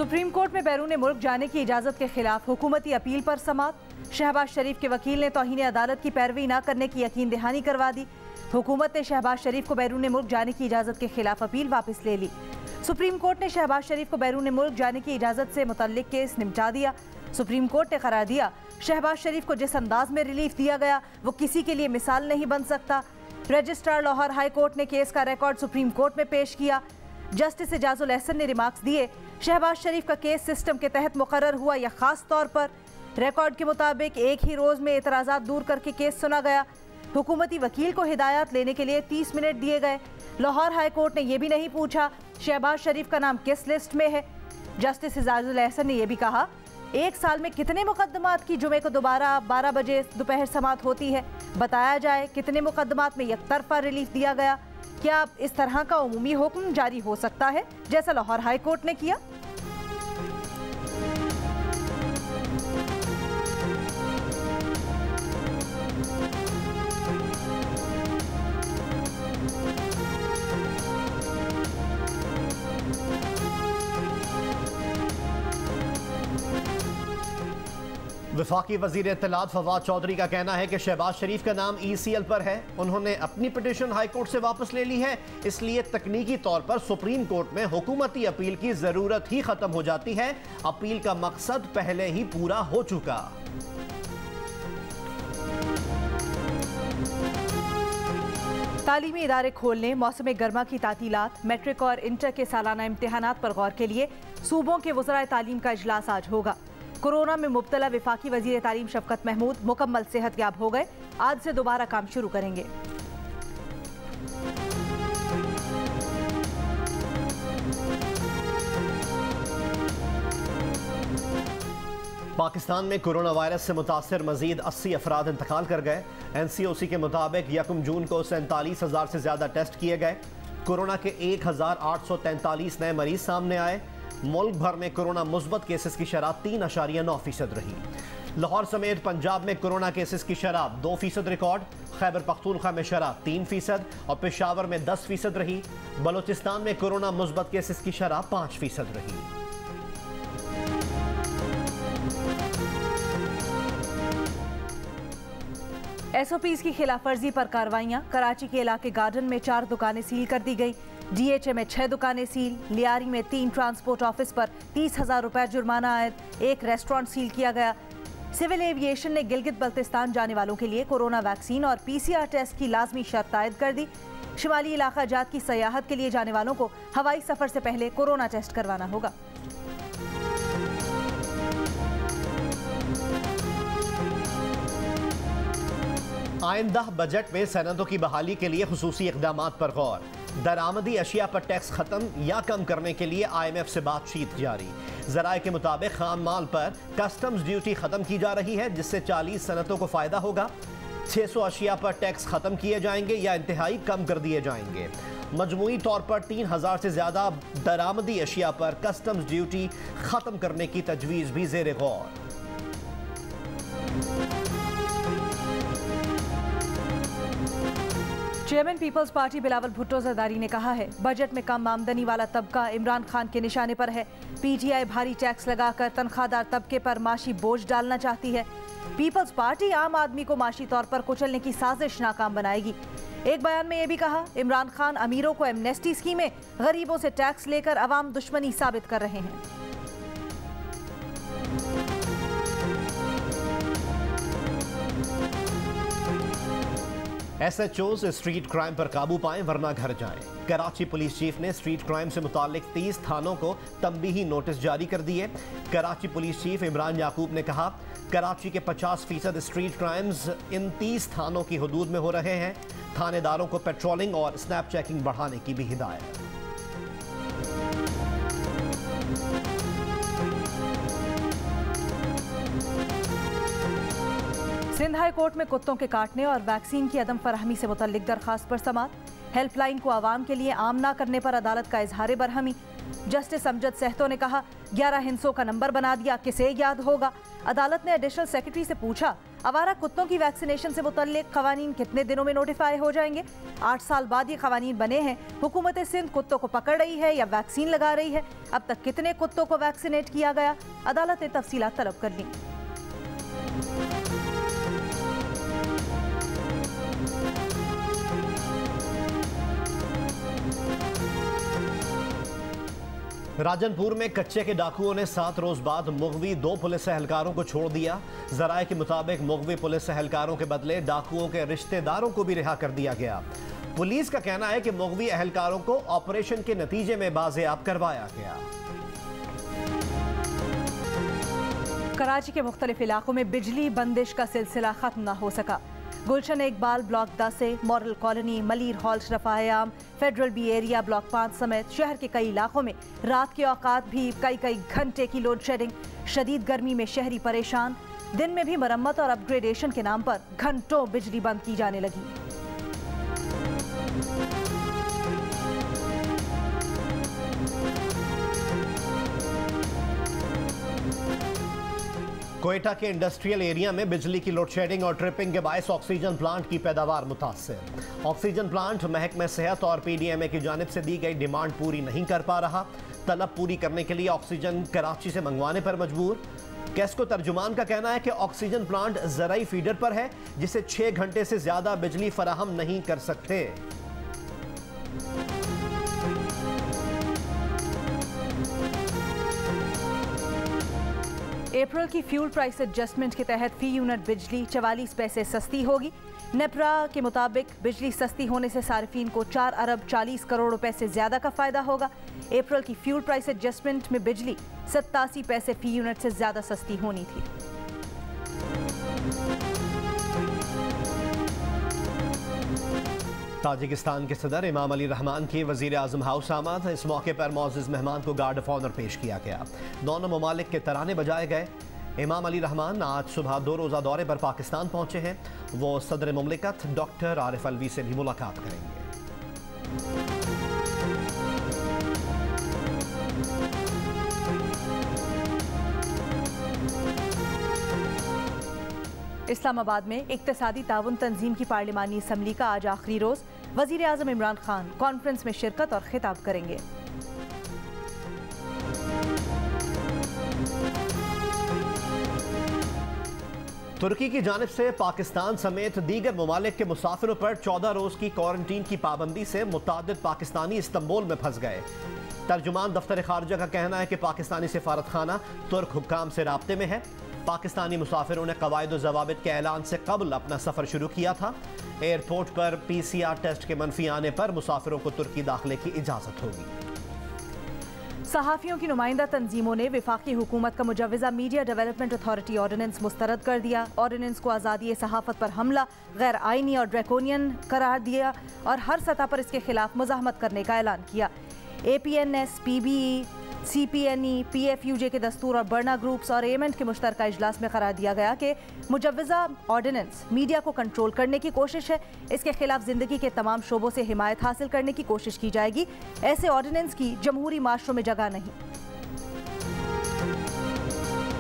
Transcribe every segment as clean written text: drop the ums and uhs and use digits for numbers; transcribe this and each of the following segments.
Supreme court में बैरून मुल्क जाने की इजाज़त के खिलाफ हुकूमती अपील पर समात। शहबाज शरीफ के वकील ने तौहीन अदालत की पैरवी न करने की यकीन दहानी करवा दी। हुकूमत ने शहबाज शरीफ को बैरून मुल्क जाने की इजाज़त के खिलाफ अपील वापस ले ली। सुप्रीम कोर्ट ने शहबाज शरीफ को बैरून मुल्क जाने की इजाज़त से मुतल्लिक केस निपटा दिया। सुप्रीम कोर्ट ने करार दिया, शहबाज शरीफ को जिस अंदाज में रिलीफ दिया गया वो किसी के लिए मिसाल नहीं बन सकता। रजिस्ट्रार लाहौर हाई कोर्ट ने केस का रिकॉर्ड सुप्रीम कोर्ट में पेश किया। जस्टिस एजाजुल एहसन ने रिमार्क्स दिए, शहबाज शरीफ का केस सिस्टम के तहत मुकर्रर हुआ या खास तौर पर रिकॉर्ड के मुताबिक एक ही रोज़ में एतराज़ात दूर करके केस सुना गया। हुकूमती वकील को हिदायत लेने के लिए 30 मिनट दिए गए। लाहौर हाई कोर्ट ने यह भी नहीं पूछा शहबाज शरीफ का नाम किस लिस्ट में है। जस्टिस एजाजुल एहसन ने यह भी कहा, एक साल में कितने मुकदमात की जुमे को दोबारा 12 बजे दोपहर समात होती है, बताया जाए कितने मुकदमात में यकतरफा रिलीफ दिया गया। क्या इस तरह का उमूमी हुक्म जारी हो सकता है जैसा लाहौर हाई कोर्ट ने किया? वफाकी वजीर इत्तलात फवाद चौधरी का कहना है कि शहबाज शरीफ का नाम ECL पर है। उन्होंने अपनी पिटीशन हाई कोर्ट से वापस ले ली है, इसलिए तकनीकी तौर पर सुप्रीम कोर्ट में हुकूमती अपील की जरूरत ही खत्म हो जाती है। अपील का मकसद पहले ही पूरा हो चुका। तालीमी इदारे खोलने, मौसम गर्मा की तातीलात, मैट्रिक और इंटर के सालाना इम्तिहानात पर गौर के लिए सूबों के वज़राए तालीम का इजलास आज होगा। कोरोना में मुब्तला वफाकी वजीर तालीम शफकत महमूद मुकम्मल सेहतयाब हो गए, आज से दोबारा काम शुरू करेंगे। पाकिस्तान में कोरोना वायरस से मुतासर मजीद 80 अफराद इंतकाल कर गए। NCOC के मुताबिक 1 जून को 47,000 से ज्यादा टेस्ट किए गए। कोरोना के 1,843 नए मरीज सामने आए। मुल्क भर में कोरोना मुस्बत केसेस की शरह 3.9% रही। लाहौर समेत पंजाब में कोरोना केसेस की शरह 2% रिकॉर्ड। खैबर पख्तूनख्वा में शरह 3% और पेशावर में 10% रही। बलूचिस्तान में कोरोना मुस्बत केसेस की शरह 5% रही। SOPs की खिलाफवर्जी पर कार्रवाइयां। कराची के इलाके गार्डन में 4 दुकानें सील कर दी गई। DHA में 6 दुकानें सील। लियारी में 3 ट्रांसपोर्ट ऑफिस पर 30,000 रुपए जुर्माना आयद। एक रेस्टोरेंट सील किया गया। सिविल एविएशन ने गिलगित बल्तिस्तान जाने वालों के लिए कोरोना वैक्सीन और PCR टेस्ट की लाजमी शर्त आयद कर दी। शिमाली इलाका जात की सयाहत के लिए जाने वालों को हवाई सफर से पहले कोरोना टेस्ट करवाना होगा। आइंदा बजट में सनतों की बहाली के लिए खुसूसी इक़दामात पर गौर। दरामदी अशिया पर टैक्स खत्म या कम करने के लिए IMF से बातचीत जारी। ज़राए के मुताबिक खाम माल पर कस्टम्स ड्यूटी खत्म की जा रही है, जिससे 40 सनतों को फायदा होगा। 600 अशिया पर टैक्स खत्म किए जाएंगे या इंतहाई कम कर दिए जाएंगे। मजमूई तौर पर 3,000 से ज्यादा दरामदी अशिया पर कस्टम्स ड्यूटी खत्म करने की तजवीज़ भी ज़ेरे गौर। Chairman peoples party Bilawal Bhutto Zardari ने कहा है, बजट में कम आमदनी वाला तबका इमरान खान के निशाने पर है। PTI भारी टैक्स लगाकर तनख्वाहदार तबके पर माशी बोझ डालना चाहती है। पीपल्स पार्टी आम आदमी को माशी तौर पर कुचलने की साजिश नाकाम बनाएगी। एक बयान में यह भी कहा, इमरान खान अमीरों को एमनेस्टी स्कीमें, गरीबों से टैक्स लेकर अवाम दुश्मनी साबित कर रहे हैं। SHOs स्ट्रीट क्राइम पर काबू पाएं वरना घर जाएं। कराची पुलिस चीफ ने स्ट्रीट क्राइम से मुताल्लिक 30 थानों को तंबीही नोटिस जारी कर दिए। कराची पुलिस चीफ इमरान याकूब ने कहा, कराची के 50% स्ट्रीट क्राइम्स इन 30 थानों की हदूद में हो रहे हैं। थानेदारों को पेट्रोलिंग और स्नैप चेकिंग बढ़ाने की भी हिदायत। सिंध हाई कोर्ट में कुत्तों के काटने और वैक्सीन की अदम फराहमी से मुतल्लिक दरखास्त पर समात। हेल्पलाइन को आवाम के लिए आम ना करने पर अदालत का इजहार बरहमी। जस्टिस अमजद सहतो ने कहा, 11 हिंसों का नंबर बना दिया, किसे याद होगा। अदालत ने एडिशनल सेक्रेटरी से पूछा, आवारा कुत्तों की वैक्सीनेशन से मुतल्लिक कवानीन कितने दिनों में नोटिफाई हो जाएंगे? 8 साल बाद ये कवानीन बने हैं। हुकूमत सिंध कुत्तों को पकड़ रही है या वैक्सीन लगा रही है? अब तक कितने कुत्तों को वैक्सीनेट किया गया? अदालत ने तफसीलात तलब कर ली। राजनपुर में कच्चे के डाकुओं ने 7 रोज बाद मुगवी 2 पुलिस एहलकारों को छोड़ दिया। जराये के मुताबिक मुगवी पुलिस एहलकारों के बदले डाकुओं के रिश्तेदारों को भी रिहा कर दिया गया। पुलिस का कहना है कि मुगवी एहलकारों को ऑपरेशन के नतीजे में बाजियाब करवाया गया। कराची के मुख्तलिफ इलाकों में बिजली बंदिश का सिलसिला खत्म न हो सका। गुलशन इकबाल ब्लॉक 10 से मॉडल कॉलोनी, मलीर हॉल, शरफायाम, फेडरल बी एरिया ब्लॉक 5 समेत शहर के कई इलाकों में रात के औकात भी कई घंटे की लोड शेडिंग। शदीद गर्मी में शहरी परेशान। दिन में भी मरम्मत और अपग्रेडेशन के नाम पर घंटों बिजली बंद की जाने लगी। कोयटा के इंडस्ट्रियल एरिया में बिजली की लोड शेडिंग और ट्रिपिंग के बायस ऑक्सीजन प्लांट की पैदावार मुतासिर। ऑक्सीजन प्लांट महकमे सेहत और पीडीएमए की जानिब से दी गई डिमांड पूरी नहीं कर पा रहा। तलब पूरी करने के लिए ऑक्सीजन कराची से मंगवाने पर मजबूर। कैस्को तर्जुमान का कहना है कि ऑक्सीजन प्लांट जराई फीडर पर है, जिसे 6 घंटे से ज्यादा बिजली फराहम नहीं कर सकते। अप्रैल की फ्यूल प्राइस एडजस्टमेंट के तहत फी यूनिट बिजली 44 पैसे सस्ती होगी। नेपरा के मुताबिक बिजली सस्ती होने से सार्फिन को 4 अरब 40 करोड़ रुपए से ज्यादा का फायदा होगा। अप्रैल की फ्यूल प्राइस एडजस्टमेंट में बिजली 87 पैसे फी यूनिट से ज्यादा सस्ती होनी थी। ताजिकिस्तान के सदर इमाम अली रहमान की वजीर आजम हाउस आमद। इस मौके पर मौजूद मेहमान को गार्ड ऑफ ऑनर पेश किया गया। दोनों ममालिक के तराने बजाए गए। इमाम अली रहमान आज सुबह 2 रोज़ा दौरे पर पाकिस्तान पहुंचे हैं। वो सदर मुमलिकत डॉक्टर आरिफ अलवी से भी मुलाकात करेंगे। इस्लामाबाद में इक्तिसादी ताउन तंजीम की पार्लिमानी असम्बली का आज आखिरी रोज। वजीर आजम इमरान खान कॉन्फ्रेंस में शिरकत और खिताब करेंगे। तुर्की की जानिब से पाकिस्तान समेत दीगर ममालिक के मुसाफिरों पर 14 रोज की क्वारंटीन की पाबंदी से मुतादिद पाकिस्तानी इस्तांबुल में फंस गए। तर्जुमान दफ्तर खारजा का कहना है कि पाकिस्तानी सिफारत खाना तुर्क हुक्काम से राब्ते में है। पाकिस्तानी मुसाफिरों ने कवायद व ज़वाबित के ऐलान से कबल अपना सफ़र शुरू किया था। एयरपोर्ट पर PCR टेस्ट के मनफी आने पर मुसाफिरों को तुर्की दाखिले की इजाज़त होगी। सहाफ़ियों की नुमाइंदा तंजीमों ने वफाकी हुकूमत का मुजव्वज़ा मीडिया डेवलपमेंट अथॉरिटी ऑर्डिनेंस मुस्तरद कर दिया। ऑर्डिनेंस को आज़ादी सहाफ़त पर हमला, गैर आइनी और ड्रैकोनियन करार दिया और हर सतह पर इसके खिलाफ मुज़ाहमत करने का ऐलान किया। APNS, PBE, CPNE, PFUJ के दस्तूर और बर्ना ग्रुप्स और एमेंट के मुश्तरका इजलास में करार दिया गया कि मुजव्वज़ा ऑर्डिनेंस मीडिया को कंट्रोल करने की कोशिश है। इसके खिलाफ जिंदगी के तमाम शोबों से हिमायत हासिल करने की कोशिश की जाएगी। ऐसे ऑर्डिनेंस की जमहूरी माशरों में जगह नहीं।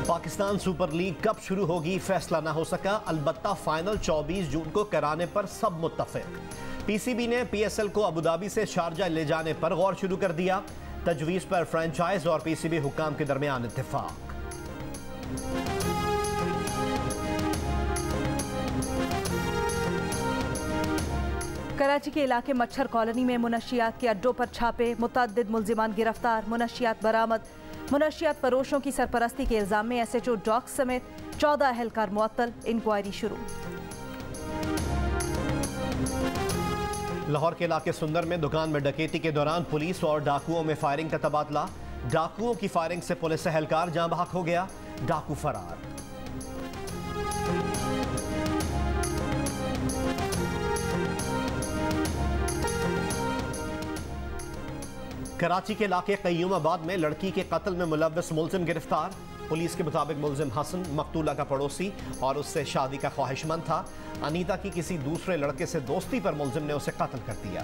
पाकिस्तान सुपर लीग कब शुरू होगी फैसला ना हो सका। अलबत्ता फाइनल 24 जून को कराने पर सब मुत्तफिक। PCB ने PSL को अबुधाबी से शारजा ले जाने पर गौर शुरू कर दिया। तजवीज़ पर फ्रेंचाइज और PCB हुक्काम के दरमियान इत्तेफाक। कराची के इलाके मच्छर कॉलोनी में मुनशियात के अड्डों पर छापे, मुतअद्दिद मुल्जिमान गिरफ्तार, मुनशियात बरामद। मुनशियात फरोशों की सरपरस्ती के इल्जाम में SHO डॉक्स समेत 14 अहलकार मुअत्तल। इंक्वायरी शुरू। लाहौर के इलाके सुंदर में दुकान में डकैती के दौरान पुलिस और डाकुओं में फायरिंग का तबादला। डाकुओं की फायरिंग से पुलिस एहलकार जाँ बहक हो गया, डाकू फरार। कराची के इलाके कय्यूमाबाद में लड़की के कत्ल में मुलव्वस मुलजिम गिरफ्तार। पुलिस के मुताबिक मुलजिम हसन मकतूला का पड़ोसी और उससे शादी का ख्वाहिशमंद था। अनीता की किसी दूसरे लड़के से दोस्ती पर मुलजिम ने उसे कत्ल कर दिया।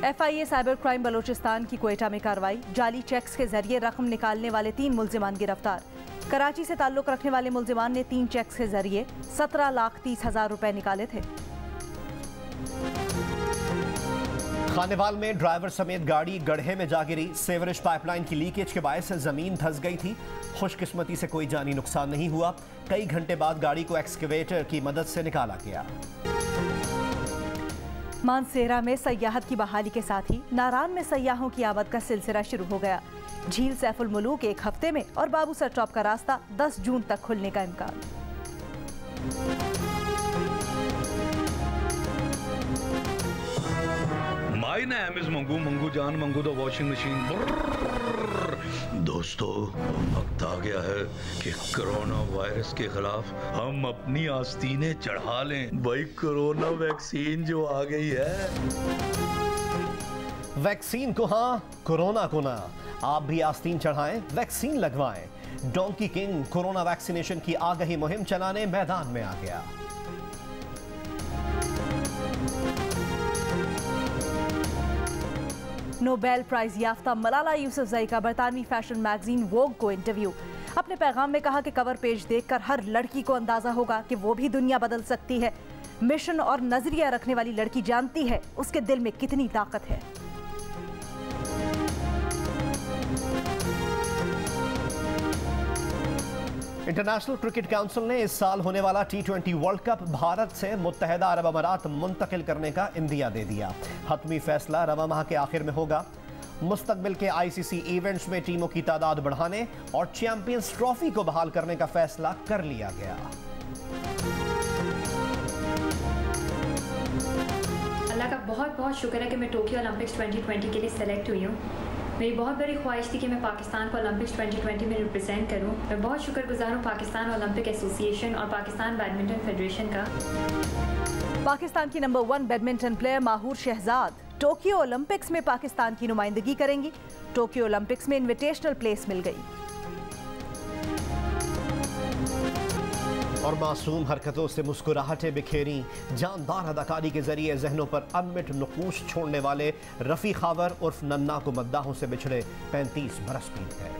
FIA साइबर क्राइम बलोचिस्तान की क्वेटा में कार्रवाई। जाली चेक्स के जरिए रकम निकालने वाले 3 मुल्जिमान गिरफ्तार। कराची से ताल्लुक रखने वाले मुल्जिमान ने 3 चेक्स के जरिए 17,30,000 रुपए निकाले थे। खानेवाल में ड्राइवर समेत गाड़ी गड्ढे में जा गिरी। सेवरेज पाइपलाइन की लीकेज के बायस जमीन धंस गई थी। खुशकिस्मती से कोई जानी नुकसान नहीं हुआ। कई घंटे बाद गाड़ी को एक्सकेवेटर की मदद से निकाला गया। मानसेरा में सयाहत की बहाली के साथ ही नारान में सयाहों की आमद का सिलसिला शुरू हो गया। झील सैफुल मुलूक 1 हफ्ते में और बाबूसर टॉप का रास्ता 10 जून तक खुलने का इम्कान। My name is Mangu Mangu जान मंगू द वॉशिंग मशीन। दोस्तों, वक्त आ गया है कि कोरोना वायरस के खिलाफ हम अपनी आस्तीनें चढ़ा लें। भाई कोरोना वैक्सीन जो आ गई है। वैक्सीन को हाँ, कोरोना को ना। आप भी आस्तीन चढ़ाएं, वैक्सीन लगवाएं। डोंकी किंग कोरोना वैक्सीनेशन की आगाही मुहिम चलाने मैदान में आ गया। नोबेल प्राइज याफ्ता मलाला यूसुफजई का बरतानवी फैशन मैगजीन वोग को इंटरव्यू। अपने पैगाम में कहा कि कवर पेज देखकर हर लड़की को अंदाजा होगा कि वो भी दुनिया बदल सकती है। मिशन और नजरिया रखने वाली लड़की जानती है उसके दिल में कितनी ताकत है। इंटरनेशनल क्रिकेट काउंसिल ने इस साल होने वाला T20 वर्ल्ड कप भारत से मुत्तहिदा अरब अमारात मुंतकिल करने का इंदिया दे दिया। हतमी फैसला रवा माह के आखिर में होगा। मुस्तकबिल के ICC इवेंट्स में टीमों की तादाद बढ़ाने और चैंपियंस ट्रॉफी को बहाल करने का फैसला कर लिया गया। अल्लाह का बहुत बहुत शुक्र है कि मैं टोक्यो ओलंपिक्स 2020 के लिए सेलेक्ट हुई हूँ। मेरी बहुत बड़ी ख्वाहिश थी कि मैं पाकिस्तान को ओलंपिक्स 2020 में रिप्रेजेंट करूं। मैं बहुत शुक्रगुजार हूं पाकिस्तान ओलंपिक एसोसिएशन और पाकिस्तान बैडमिंटन फेडरेशन का। पाकिस्तान की number 1 badminton player Mahur Shahzad Tokyo Olympics में पाकिस्तान की नुमाइंदगी करेंगी। टोक्यो ओलंपिक्स में इन्विटेशनल प्लेस मिल गई। और मासूम हरकतों से मुस्कुराहटें बिखेरी। जानदार अदाकारी के जरिए जहनों पर अनमिट नकूश छोड़ने वाले रफ़ी खावर उर्फ नन्ना को मद्दाहों से बिछड़े 35 बरस बीत गए।